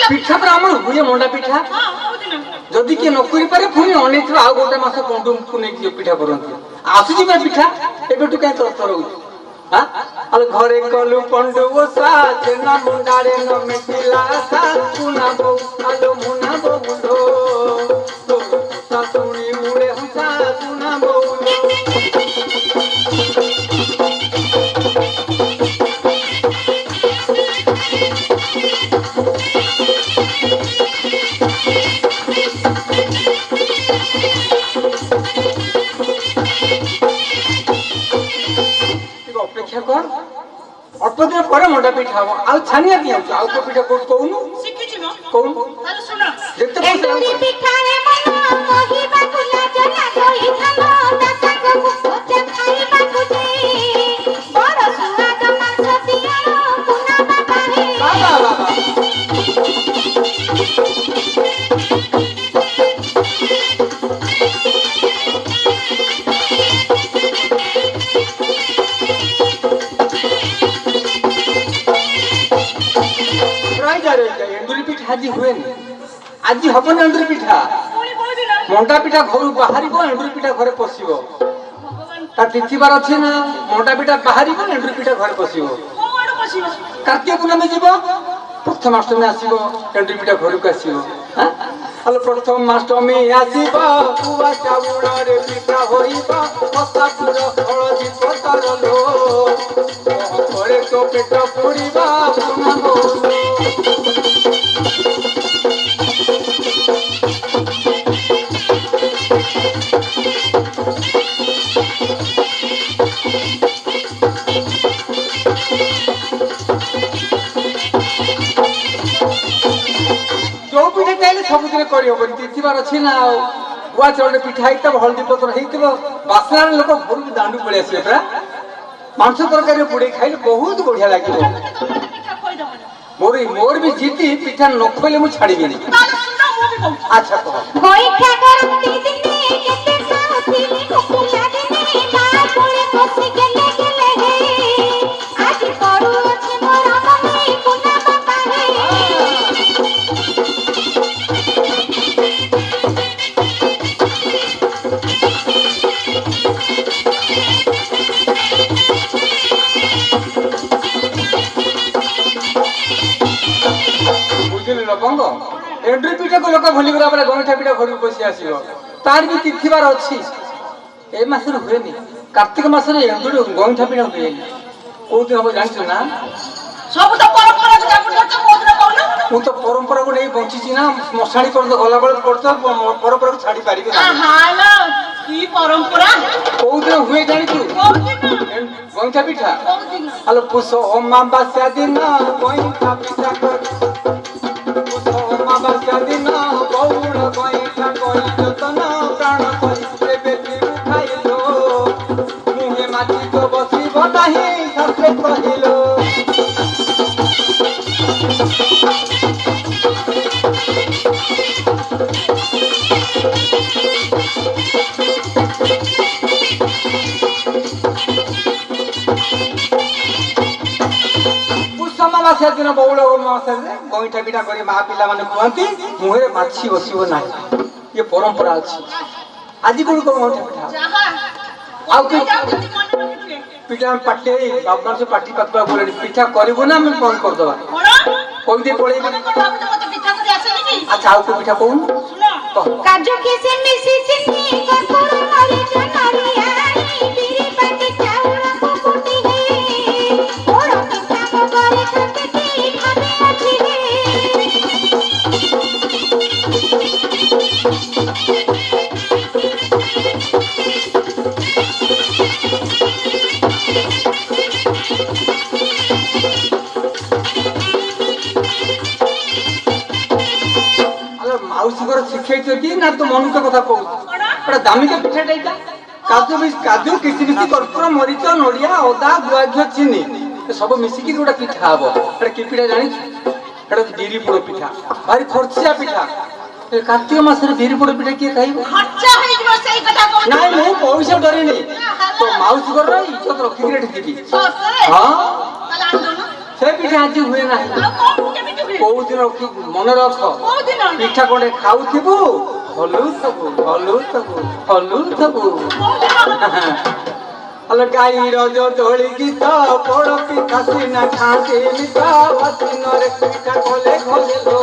পিঠা পରା আমার হুয়ে মন্ডা পিঠা যদি কিଏ ନ କରିପାରେ ପୁଣି ଅନେଇଥିବ ଆଉ ଗୋଟେ ମାସ ପଣ୍ଡୁକୁ ନେଇକି ପିଠା କରନ୍ତି ଆସୁଛି ବା ପିଠା ଏବେଠୁ କାହିଁ ତରତର ହଉଛି ଆଲୋ ଘରେ କଲୁ ପଣ୍ଡୁ ଓଷା ଚେନା ମୁଣ୍ଡାରେ ନ ମିଟିଲା ଆଶା ପୁନା ବୋଉ ଆଲୋ ମୁନା ବୋଉ ଲୋ ଶାଶୁଣି ମୁଡେ ହଂସା ପୁନା ବୋଉ ଅପେକ୍ଷା କର ଅଳ୍ପ ଦିନ ପରେ ମଣ୍ଡା ପିଠା ହବ ଆଉ ଛାନିଆ ଦିଅ ଆଉ କୋଉ ପିଠା କହୁନୁ କହୁନୁ ଯେତେ ଆଜି ହୁଏନି ଆଜି ହବନି ଏଣ୍ଡୁରି ପିଠା ମଣ୍ଡା ପିଠା ଘରୁ ବାହାରିବ ଏଣ୍ଡୁରି ପିଠା ଘରେ ପଶିବ ତା ତିଥିବାର ଅଛି ନା ମଣ୍ଡା ପିଠା ବାହାରିବ ଏଣ୍ଡୁରି ପିଠା ଘରେ ପଶିବ କାର୍ତ୍ତିକ ପୂର୍ଣ୍ଣମୀ ଯିବ ପ୍ରଥମାଷ୍ଟମୀ ଆସିବ ଏଣ୍ଡୁରି ପିଠା ଘରକୁ ଆସିବ ପ୍ରଥମାଷ୍ଟମୀ ଆସିବ ପୁଆ ଚାଉଳରେ ପିଠା ହୋଇବ ପତାପୁର ହଳଦୀ ପତର ଲୋ ଘରେ ତ ପେଟ ପୋଡ଼ିବ ସବୁଦିନ କରିହବନି ତିଥିବାର ଅଛି ନା ଆଉ ଗୁଆ ଚାଉଳରେ ପିଠା ହେଇଥିବ ହଳଦୀ ପତ୍ର ହେଇଥିବ ବାସ୍ନାରେ ଲୋକ ଘରକୁ ଦାଣ୍ଡୁ ପଳେଇ ଆସିବେ ପରା ମାଂସ ତରକାରୀରେ ବୁଡେଇ ଖାଇଲେ ବହୁତ ବଢିଆ ଲାଗିବ ମୋର ବି ଜିଦି ପିଠା ନ ଖୋଇଲେ ମୁଁ ଛାଡ଼ିବିନି ଆଚ୍ଛା କହ ଏଣ୍ଡୁରି ପିଠାକୁ ଲୋକ ଭୁଲିଗଲା ପରେ ଗଇଁଠା ପିଠା ଘରକୁ ପଶି ଆସିବ ତାର ବି ତିଥିବାର ଅଛି ଏ ମାସରେ ହୁଏନି କାର୍ତ୍ତିକ ମାସରେ ଏଣ୍ଡୁରି ଗଇଁଠା ପିଠା ହୁଏନି କୋଉଦିନ ହବ ଜାଣିଛୁ ନା ମୁଁ ତ ପରମ୍ପରାକୁ ନେଇ ବଞ୍ଚିଛି ନା ମଶାଣି ପର୍ଯ୍ୟନ୍ତ ଗଲାବେଳେ ପଡୁଥିବ ପରମ୍ପରାକୁ ଛାଡି ପାରିବି କୋଉଦିନ ହୁଏ ଜାଣିଛୁ ଗଇଁଠା ପିଠା ଆଲୋ ପୁଷ ଅମାବାସ୍ୟା ଦିନ ଗଇଁଠା ପିଠା ଦିନ ବଉଳ ଗଇଁଠା କରି ଯତନ ପ୍ରାଣ କରି ଖାଇଲୋ ମୁହେ ମାଟି ତ ବସିବ ନାହିଁ ସତେ କହିଲୋ ଦିନ ବଉଳ ଅମାବାସ୍ୟାରେ ଗଇଁଠା ପିଠା କରି ମା ପିଲାମାନେ କୁହନ୍ତି ମୁହଁରେ ମାଛି ବସିବ ନାହିଁ ଇଏ ପରମ୍ପରା ଅଛି ଆଜି କୋଉଠି କଣ ଗଇଁଠା ପିଠା ଆଉ ପିଠା ପାଟି ବାବା ସେ ପାଟି ପାଖକୁ ବୋଲେଣି ପିଠା କରିବୁ ନା ଆମେ ବନ୍ଦ କରିଦବା କହିଦେଇ ପଳେଇବୁ ଆଚ୍ଛା ଆଉ କୋଉ ପିଠା କହୁନୁ ଶିଖେଇଛନ୍ତି ନା ତୁ ମନୁଷ୍ୟ କଥା କହୁଛୁ ଗୋଟେ ଦାମିକା ପିଠାଟା ଏଇଟା କାଜୁ କିସମିସ କର୍ପୂର ମରିଚ ନଡିଆ ଅଦା ଗୁଆ ଘିଅ ଚିନି ସବୁ ମିଶିକି ଗୋଟେ ପିଠା ହବ ଏଟା କି ପିଠା ଜାଣିଛୁ ଏଟା ବିରି ପୋଡ ପିଠା ଭାରି ଖର୍ଚ୍ଚିଆ ପିଠା କାର୍ତ୍ତିକ ମାସରେ ବିରି ପୋଡ ପିଠା କିଏ ଖାଇବ ନାଇଁ ମୁଁ ପଇସା ଡରିନି ତ ମାଉସୀ ଘରର ଇଜ୍ଜତ ରଖିକିରି ଏଠି ଯିବି ହଁ ସେ ପିଠା ଆଜି ହୁଏ ନାହିଁ କୋଉ ଦିନ ମନେ ରଖ ପିଠା କୋଟେ ଖାଉଥିବୁ ହଲୁଥବୁ ହଲ ଗାଈ ରଜ ଦୋଳି ଗୀତ ପୋଡ଼ ପିଠା ସିନା ଖାଆନ୍ତି ମିଠା ଦିନରେ ପିଠା କଲେ ଘରେ ଲୋ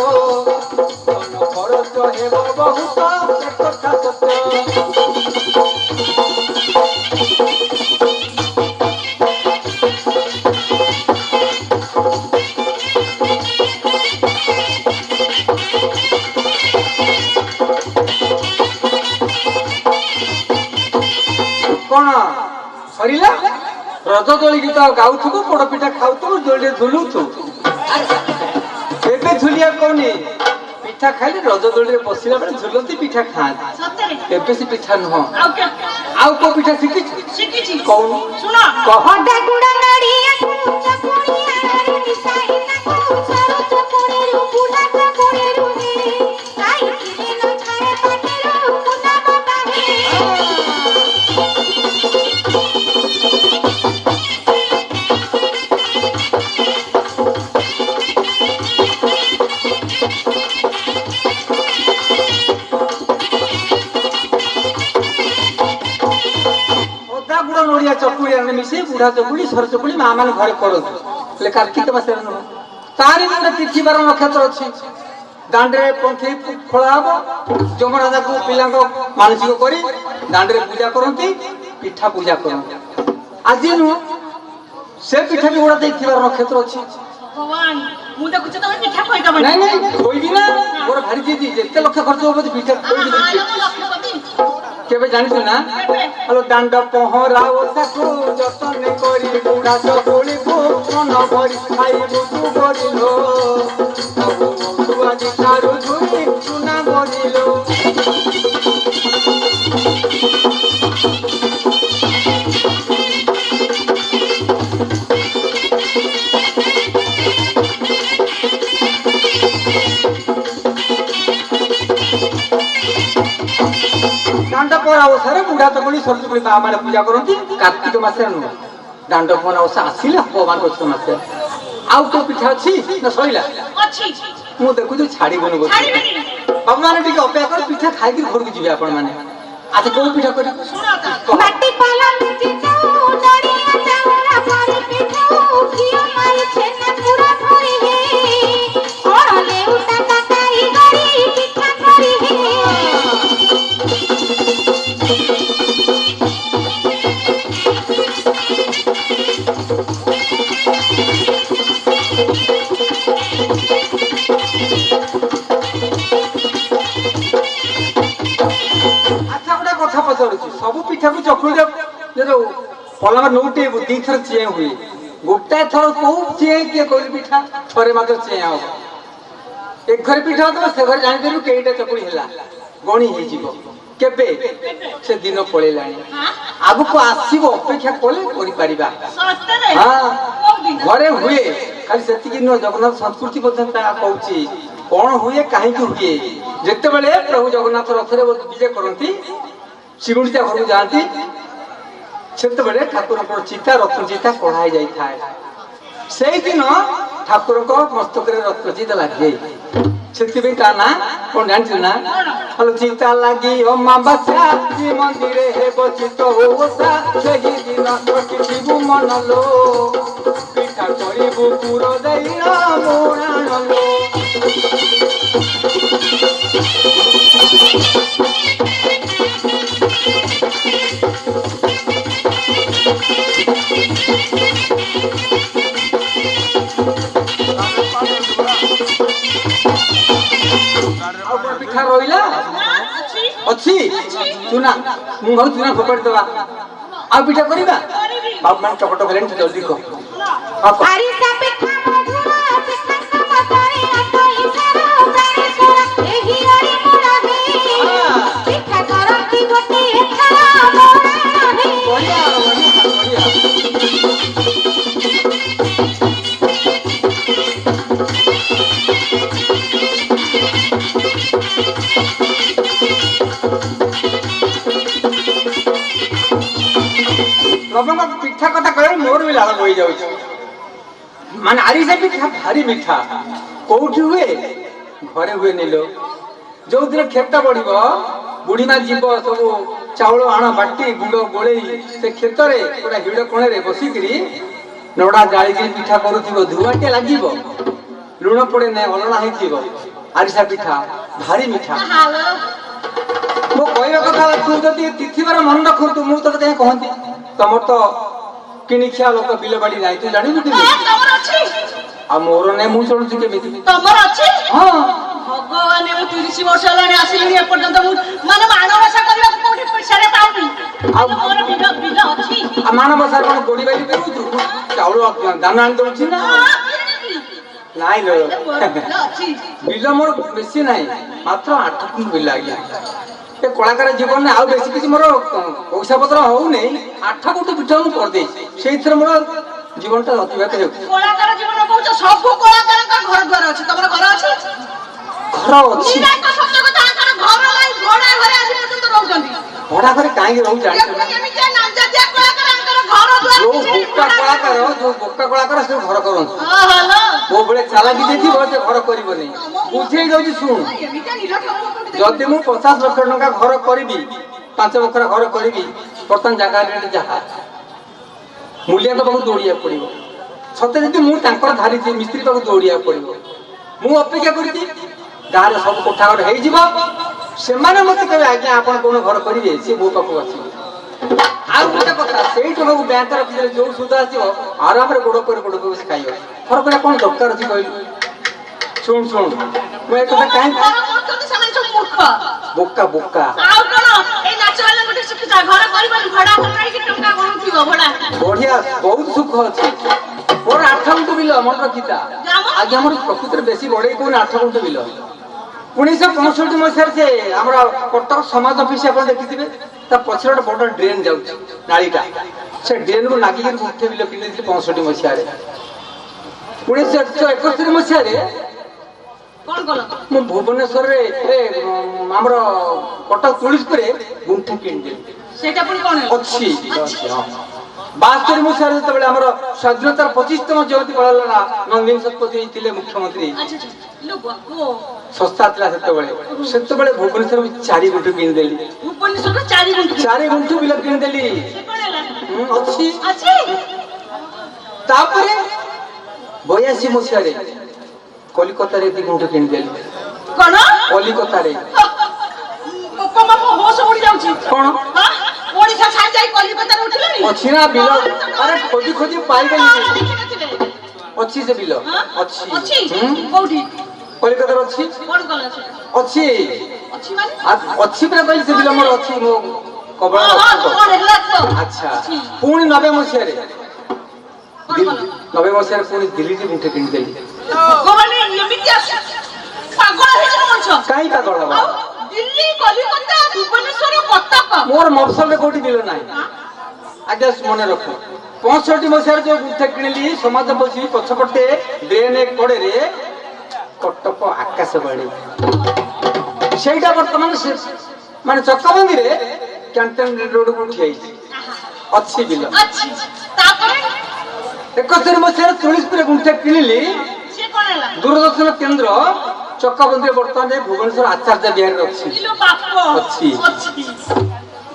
ମନ ଖରଚ ହେବ ବହୁତ କଥା ସତ୍ୟ। କଣ ସରିଲା ରଜ ଦୋଳି ଗୀତ ଗାଉଥିବୁ ପୋଡ଼ ପିଠା ଖାଉଥିବୁ ଦୋଳିରେ ଝୁଲୁଥିବୁ ଏବେ ଝୁଲିଆ କହୁନି ପିଠା ଖାଇଲେ ରଜ ଦୋଳିରେ ବସିଲା ବେଳେ ଝୁଲନ୍ତି ପିଠା ଖାଆନ୍ତି ଏବେ ସେ ପିଠା ନୁହଁ ଆଉ କୋଉ ପିଠା ଶିଖିଛୁ କହୁନୁ କହ ଚକୁଳି ମିଶେଇ ବୁଢା ଚକୁଳି ସର ଚକୁଳି ମା ମାନେ ଘରେ କରନ୍ତି ହେଲେ କାର୍ତ୍ତିକ ମାସରେ ନୁହଁ ତାରି ଗୋଟେ ତିଥିବାର ନକ୍ଷତ୍ର ଅଛି ଦାଣ୍ଡରେ ପନ୍ଥେଇ ଖୋଳା ହବ ଯମରାଜାକୁ ପିଲାଙ୍କ ମାନସିକ କରି ଦାଣ୍ଡରେ ପୂଜା କରନ୍ତି ପିଠା ପୂଜା କରନ୍ତି ଆଜି ନୁହଁ ସେ ପିଠା ବି ଗୁଡା ଦେଇଥିବାର ନକ୍ଷତ୍ର ଅଛି ନାଇଁ ନାଇଁ କହିବି ନା ମୋର ଭାରି ଦିଦି ଯେତେ ଲକ୍ଷ ଖର୍ଚ୍ଚ ହବ ପିଠା କେବେ ଜାଣିଛୁ ନା ହଲୋ ଦାଣ୍ଡ ପହଁରା ଓଷାକୁ ଯତନ କରି ବୁଢା ଚକୁଳିକୁ ମନ ଭରି ଖାଇବୁ ତୁ ବଢିଲୋ ଆଜି ଠାରୁ ଧୁଇ ଚୁନା ବଢିଲୋ ओषार बुढ़ा चकुड़ी सर चकुड़ी माँ मैंने पूजा करती कार्तिक मासे नुह दांड पहना ओषा आसला भगवान मासे आउ को पिठा अच्छी ना सैला मु देखु छाड़ी भगवान टी अपेक्षा कर पिठा खाई घर को जी आपण मैंने आज कौ पिठा कर सब पिठा को चकुड़ी पलंग नौटे दी थर चें हुए गोटाए थर कौ चें किए कहली पिठा थरे मात्र चें हम एक घर पिठा हो से घर जापर कईटा चकुड़ी है गणी केबे से दिन पलैला आग को आसो अपेक्षा कले घरे हुए खाली से जगन्नाथ संस्कृति कहूँ कौन हुए कहीं हुए जिते बड़े प्रभु जगन्नाथ रथ विजय करती शिगुड़िया घर को जाती से ठाकुर चिता रत्न चिता कढ़ाई जाए से दिन ठाकुर मस्तक रत्नचिता लगे से ना कौन जानते ना हलो चिता लगी अमावास्या मंदिर चित दिन रखिबू मन लो पिठा करू पुर मोड़ाणलो पिठा रहा अच्छी चुना मुझे चुना फोपाड़ी दवा आ पिठा करवा बाप मान टपट कले जल्दी कह पिठा कथा कह मोर भी लाल बही जाऊँ माने आरिसा पिठा भारी मीठा କୋଉଠି ହୁଏ? ଘରେ ହୁଏ ନିଲ। ଯୋଉଦିନ କ୍ଷେତ ବଢିବ ବୁଢୀ ମା ଯିବ ସବୁ ଚାଉଳ ଆଣ ବାଟି ଗୁଣ୍ଡ ଗୋଳେଇ ସେ କ୍ଷେତରେ ପୁରା ହିଡ଼ କୋଣରେ ବସିକିରି ନଡା ଜାଳିକିରି ପିଠା କରୁଥିବ। ଧୂଆଁଟିଏ ଲାଗିବ, ଲୁଣ ପଡେ ନାହିଁ, ଅଲଣା ହେଇଥିବ। ଆରିସା ପିଠା ଭାରି ମିଠା। ମୋ କହିବା କଥା, ତୁ ଯଦି ତିଥିବାର ମନେ ରଖନ୍ତୁ ମୁଁ ତତେ କାହିଁ କହନ୍ତି? ତମର ତ କିଣିଖିଆ ଲୋକ, ବିଲ ବାଡି ନାହିଁ, ତୁ ଜାଣିବୁ କେମିତି? ଆଉ ମୋର ନାଇଁ, ମୁଁ ଚଳୁଛି କେମିତି? ତମର ଅଛି? ହଁ। ଭଗବାନ, ମୁଁ 30 ବର୍ଷ ହେଲାଣି ଆସିଲିଣି ଏପର୍ଯ୍ୟନ୍ତ ମୁଁ ମାନେ ମାଣବସା କରିବାକୁ କୋଉଠି ପଇସାରେ ପାଉନି। ଆଉ ମୋର ବିଲ ଅଛି। ଆଉ ମାଣବସାରେ କଣ ଗୋଡି ବାଡ଼ି କରୁଛୁ? ଚାଉଳ ଦାନ ଆଣି ଦଉଛି ନା? ନାଇଁ ଲୋ, ବିଲ ମୋର ବେଶୀ ନାହିଁ, ମାତ୍ର 8 ଗୁଣ୍ଠ ବିଲ। ଆଜ୍ଞା, ଏ କଳାକାର ଜୀବନରେ ଆଉ ବେଶୀ କିଛି ମୋର ପଇସା ପତ୍ର ହଉନି। 8 ଗୁଣ୍ଠ ପିଠା ମୁଁ କରିଦେଇଛି, ସେଇଥିରେ ମୋର ଜୀବନଟା ଅତିବାହିତ ହେଉଛି। କଳାକାର ଜୀବନ କହୁଛ? ସବୁ କଳାକାରଙ୍କ ଘର ଦ୍ୱାର ଅଛି, ତମର ଘର ଅଛି? ଘର ଅଛି। ଭଡା ଘରେ କାହିଁକି ରହୁଛି ଜାଣିଛ ନା? ଯୋଉ ବୋକା କଳାକାର ସେ ଘର କରନ୍ତି। ମୋ ଭଳିଆ ଚାଲାକି ଦେଖିବ ସେ ଘର କରିବନି। ବୁଝେଇ ଦଉଛି ଶୁଣ, ଯଦି ମୁଁ 50 ଲକ୍ଷ ଟଙ୍କା ଘର କରିବି, 5 ବଖରା ଘର କରିବି, ବର୍ତ୍ତମାନ ଜାଗା ରେଟ୍ ଯାହା, ମୂଲିଆ ତ ପାଖକୁ ଦୌଡ଼ିବାକୁ ପଡିବ। ସତେ ଯଦି ମୁଁ ତାଙ୍କର ଧାରିଛି, ମିସ୍ତ୍ରୀ ପାଖକୁ ଦୌଡ଼ିବାକୁ ପଡିବ। ମୁଁ ଅପେକ୍ଷା କରିଛି ଗାଁରେ ସବୁ କୋଠା ଘର ହେଇଯିବ, ସେମାନେ ମତେ କହିବେ ଆଜ୍ଞା ଆପଣ କୋଉ ଘର କରିବେ, ସିଏ ମୋ ପାଖକୁ ଆସିବେ। ଆଉ ଗୋଟେ କଥା, ସେଇ ଟଙ୍କାକୁ ବ୍ୟାଙ୍କରେ ରଖିଦେଲେ ଯୋଉ ସୁଧ ଆସିବ, ଆରାମରେ ଗୋଡ଼ ଉପରେ ଗୋଡ଼ ବସି ଖାଇବ। ଘର କରିବା କଣ ଦରକାର ଅଛି କହିଲୁ? ଶୁଣ ଶୁଣ, ମୁଁ ଏ କଥା କାହିଁକି ବୋକା ବୋକା ବଢିଆ, ବହୁତ ସୁଖ ଅଛି। ମୋର 8 ଗୁଣ୍ଠ ବିଲ, ମନେ ରଖିଥା। ଆଜ୍ଞା, ମୋର ପ୍ରକୃତରେ ବେଶୀ ବଢେଇ କହୁନି, 8 ଗୁଣ୍ଠ ବିଲ। 1965 ମସିହାରେ ସେ ଆମର କଟକ ସମାଜ ଅଫିସ ଆପଣ ଦେଖିଥିବେ, ତା ପଛରେ ଗୋଟେ ବଡ ଡ୍ରେନ୍ ଯାଉଛି, ନାଳିଟା। ସେ ଡ୍ରେନ୍କୁ ନାଗିକି ଗୁଣ୍ଠେ ବିଲ କିଣିଦେଇଥିଲି 65 ମସିହାରେ। 1971 ମସିହାରେ ମୁଁ ଭୁବନେଶ୍ୱରରେ ଆମର କଟକ ତୁଳିଶପୁରରେ ଗୁଣ୍ଠେ କିଣିଦେଲି। ଅଛି। 72 ମସିହାରେ ଯେତେବେଳେ ଆମର ସ୍ୱାଧୀନତାର 25ତମ ଜୟନ୍ତୀ ପାଳନ ହେଲା, ନନ୍ଦିନୀ ଶତପଥୀ ଥିଲେ ମୁଖ୍ୟମନ୍ତ୍ରୀ, ଶସ୍ତା ଥିଲା ସେତେବେଳେ। ଭୁବନେଶ୍ୱର 4 ଗୁଣ୍ଠ କିଣିଦେଲି। 4 ଗୁଣ୍ଠ ବିଲ କିଣିଦେଲି, ଅଛି। ତାପରେ 82 ମସିହାରେ କଲିକତାରେ 2 ଗୁଣ୍ଠ କିଣିଦେଲି। କଣ? କଲିକତାରେ। କଣ ଓଡିଶା ଛାଡି ଯାଇ କଲିକତାରେ ଉଠିଲେଣି? ଅଛି ନା ବିଲ? ଆରେ ଖୋଜି ଖୋଜି ପାଇଗଲି। ଅଛି ସେ ବିଲ, ଅଛି। କୋଉଠି? କଲିକତାରେ ଅଛି। ଅଛି ଅଛି ପୁରା କହିଲି, ସେ ବିଲ ମୋର ଅଛି। ମୋ କବଳ। ଆଚ୍ଛା, ପୁଣି 90 ମସିହାରେ ପୁଣି ଦିଲ୍ଲୀରେ ଗୁଣ୍ଠେ କିଣିଦେଲି। କାହିଁ ପାଗଳ ହବ? ମୋର ମଫସଲରେ କୋଉଠି ବିଲ ନାହିଁ। ଆଜ୍ଞା ମନେ ରଖ, 65 ମସିହାରେ ଯୋଉ ଗୁଣ୍ଠେ କିଣିଲି ସମାଜ ବସି ପଛପଟେ ଡ୍ରେନ୍ କଡରେ କଟକ ଆକାଶବାଣୀ, ସେଇଟା ବର୍ତ୍ତମାନ ମାନେ ଚକବନ୍ଦୀରେ କ୍ୟାଣ୍ଟନ ରୋଡକୁ ଉଠିଯାଇଛି। ଅଛି ବିଲ। 71 ମସିହାରେ ତୁଳିଶପୁରରେ ଗୁଣ୍ଠେ କିଣିଲି, ଦୂରଦର୍ଶନ କେନ୍ଦ୍ର ଚକବନ୍ଦୀରେ ବର୍ତ୍ତମାନ ଯାଇ ଭୁବନେଶ୍ୱର ଆଚାର୍ଯ୍ୟ ବିହାରରେ ଅଛି।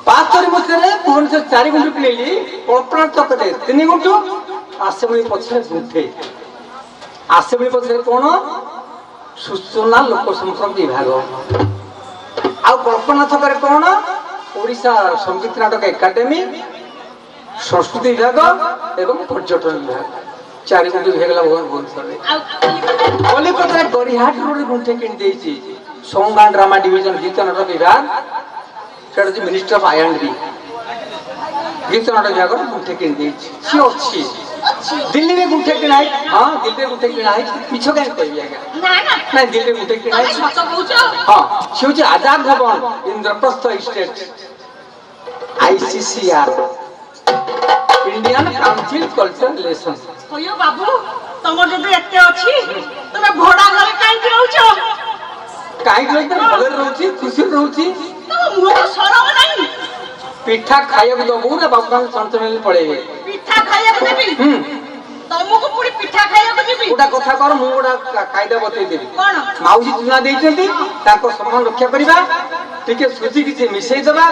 72 ମସିହାରେ ଭୁବନେଶ୍ୱର 4 ଗୁଣ୍ଠ କିଣିଲି, କଳ୍ପନା ଛକରେ 3 ଗୁଣ୍ଠ, ଆସେମ୍ବଲି ପଛରେ ଗୁଣ୍ଠେ। ଆସେମ୍ବଲି ପଛରେ କଣ? ସୂଚନା ଲୋକ ସମ୍ପର୍କ ବିଭାଗ। ଆଉ କଳ୍ପନା ଛକରେ କଣ? ଓଡ଼ିଶା ସଙ୍ଗୀତ ନାଟକ ଏକାଡେମୀ, ସଂସ୍କୃତି ବିଭାଗ ଏବଂ ପର୍ଯ୍ୟଟନ ବିଭାଗ। 4 ଗୁଣ୍ଠ ହେଇଗଲା ଭୁବନେଶ୍ୱରରେ। କଲିକତାରେ ଗରିହାଟ ରୋଡରେ ଗୁଣ୍ଠେ କିଣିଦେଇଛି, ସଙ୍ଗ ଆଣ୍ଡ ଡ୍ରାମା ଡିଭିଜନ, ଗୀତ ନାଟକ ବିଭାଗ। ସେଟା ହଉଛି ମିନିଷ୍ଟ୍ରି ଅଫ୍ ଆଇ&ଡି, ଗୀତ ନାଟକ ବିଭାଗର ଗୁଣ୍ଠେ କିଣିଦେଇଛି। ସିଏ ଅଛି। ଦିଲ୍ଲୀରେ ଗୁଣ୍ଠେ କିଣା ହେଇଛି। ହଁ, ଦିଲ୍ଲୀରେ ଗୁଣ୍ଠେ କିଣା ହେଇଛି। ମିଛ କାହିଁ କହିବି ଆଜ୍ଞା? ନାଇଁ, ଦିଲ୍ଲୀରେ ଗୁଣ୍ଠେ କିଣା ହେଇଛି। ହଁ, ସେ ହଉଛି Azad Bhavan, Indraprastha estate, ICCR, Indian council culture relation. ବାବୁ, ତମର ଯଦି ଏତେ ଅଛି, ତମେ ଭଡା ଘରେ କାହିଁକି ରହୁଛ? କାହିଁକି ରହୁଛି? ଭଲରେ ରହୁଛି, ଖୁସିରେ ରହୁଛି। ପିଠା ଖାଇବାକୁ ଦବୁ ନା ବାବୁ ଛଞ୍ଚ ପଳେଇବେ? ପିଠା ଖାଇବାକୁ ଦେବି? ତମକୁ ପୁଣି ପିଠା ଖାଇବାକୁ ଯିବି ଗୋଟା କଥା କର ମୁଁ ଗୋଟା କାଇଦା ବତେଇ ଦେବି କଣ ମାଉସୀ ଚୁନା ଦେଇଛନ୍ତି ତାଙ୍କ ସମ୍ମାନ ରକ୍ଷା କରିବା ଟିକେ ସୁଜି କିଛି ମିଶେଇ ଦେବା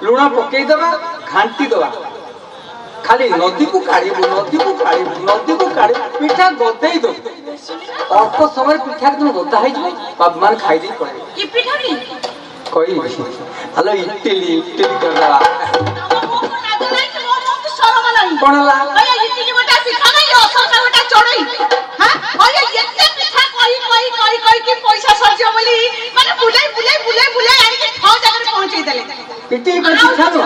ଲୁଣ ପକେଇ ଦେବା ଘାଣ୍ଟି ଦେବା ଖାଲି ନଦୀକୁ କାଢିବୁ ପିଠା ଗଦେଇ ଦବୁ ଅଳ୍ପ ସମୟରେ ପିଠା କିନ୍ତୁ ଗଦା ହେଇଯିବ ବାବୁମାନେ ଖାଇଦେଇ ପଳେଇବେ କି ପିଠା କି କହିବି ହ୍ୟାଲୋ ଇଟିଲି କରିଦେବା କଣ ହେଲା ପଇସା ସରିଯିବ ବୋଲି ମାନେ ବୁଲେଇ ଆଣିକି ଛଅ ଜାଗାରେ ପହଞ୍ଚେଇ ଦେଲେ ଇଟିଲି ପାଇଁ ପିଠା ନୁହଁ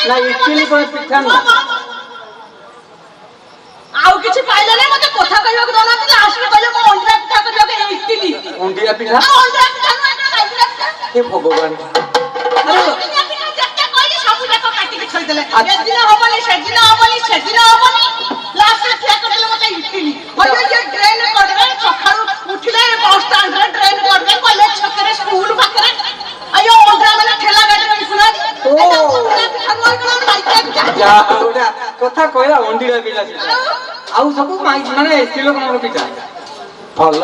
ନା ଇଟିଲି ପାଇଁ ପିଠା ନୁହଁ ଆଉ କିଛି ପାଇଲେ ନାହିଁ ମତେ କଥା କହିବାକୁ ଦଉନାହାନ୍ତି ଲାଷ୍ଟରେ କହିଲେ ମୁଁ ଅଣ୍ଡିରା ପିଠା କରିବାକୁ ଇଟିଲି ଅଣ୍ଡିରା ପିଠା ଅଣ୍ଡିରା ପିଠା ନୁହଁ କାଇଦା ପିଠା ହେ ଭଗବାନ ସବୁ ଯାକ କାଟିକି ଥୋଇଦେଲେ ଏଦିନ ହବନି ସେଦିନ ହବନି ଲାଷ୍ଟରେ ଠିଆ କରିଦେଲେ ମତେ ଇଟିଲି ଡ୍ରେନ୍ କରିଦେବେ ସକାଳୁ ଉଠିଲେ ବସ୍ ଷ୍ଟାଣ୍ଡରେ ଡ୍ରେନ୍ କରିଦେବେ କଲେଜ ଛକରେ ସ୍କୁଲ ପାଖରେ ଆୟୋ ଅଣ୍ଡିରା ମାନେ ଠେଲା ଗାଡିରେ ବିକୁନାହାନ୍ତି କଥା କହିଲା ଅଣ୍ଡିରା ପିଠା ଆଉ ସବୁ ମାନେ ସ୍ତ୍ରୀ ଲୋକଙ୍କର ପିଠା ଭଲ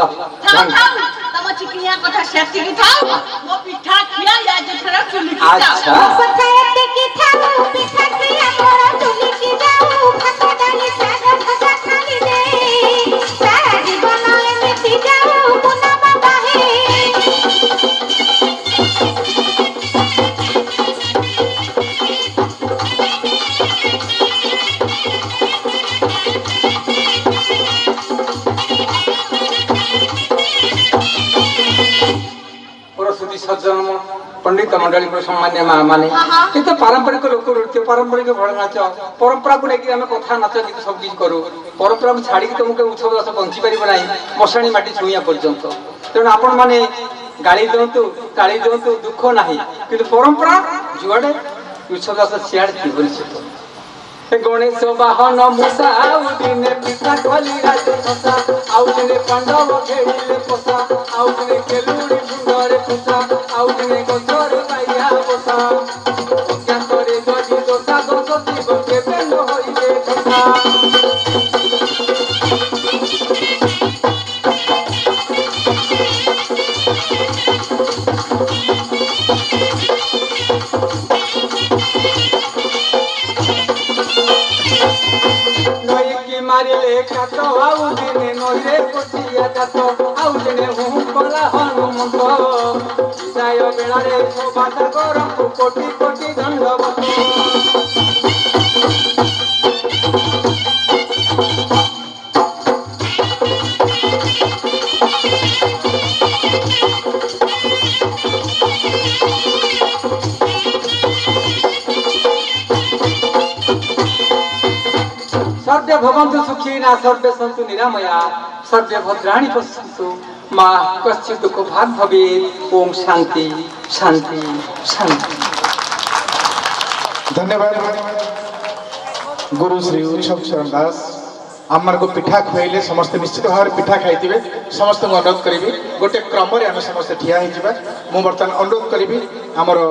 ତମ ଚିକିଣିଆ କଥା ସେତିକି ଥାଉ ମୋ ପିଠା ଖିଆ ୟାଜେଥର ଚୁଲିକି ଆଚ୍ଛା କଥା ଏତିକି ଥାଉ ପିଠା ଖିଆ ମୋର ଚୁଲିକି ଯାଉ ଭାତ ଡାଲି ଶାଗ ଭଜା ଖାଲି ଦେ ସାରା ଜୀବନ ଏମିତି ଯାଉ ମୁନା ବାବା ହେ सज्जन पंडित मंडली सम्मान्य माँ माने तो पारंपरिक लोक नृत्य पारंपरिक भल नाच परंपरा को लेकिन आम कथा नाच गीत सब किसी करूँ परंपरा को छाड़ी तुमको उत्सव दास बंची पार ना मशाणी माटी छुईया पर्यंत तेणु आपण मैंने गाड़ी दिंतु ताली दिंतु दुख ना कि परंपरा जुआड़े उत्सव दास सियाड़े गणेश बाहन मूषा आउ दिने पिता खली रात खसा आउ दिने पांडव खेलिले पोसा आउ दिने केलुड़ी मुंडरे पोसा आउ दिने गछर पाइया पोसा अज्ञातरे जदि दोषा दोष शिव केबे न होइले खसा मारिले काट आउ दिने नईरे पचिया जात आउ दिने हूँ कला हनुमंत विदाय बेलारे शोभा गरम कोटि कोटि दंडवत सर्वे भवन्तु सुखिना सर्वे सन्तु निरामया सर्वे भद्राणि पश्यन्तु मा कश्चित् दुःख भाग भवेत् ओम शांति शांति शांति। धन्यवाद गुरु श्री उत्सव चरण दास आमर को पिठा खुआइले समस्त निश्चित भाव पिठा खाई समस्त अनुरोध करी गोटे क्रम आम समस्त ठिया मु बर्तमान अनुरोध करी आमर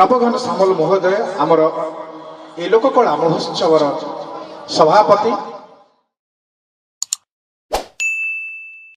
नवघन सामल महोदय आमर ए लोककला महोत्सवर सभापति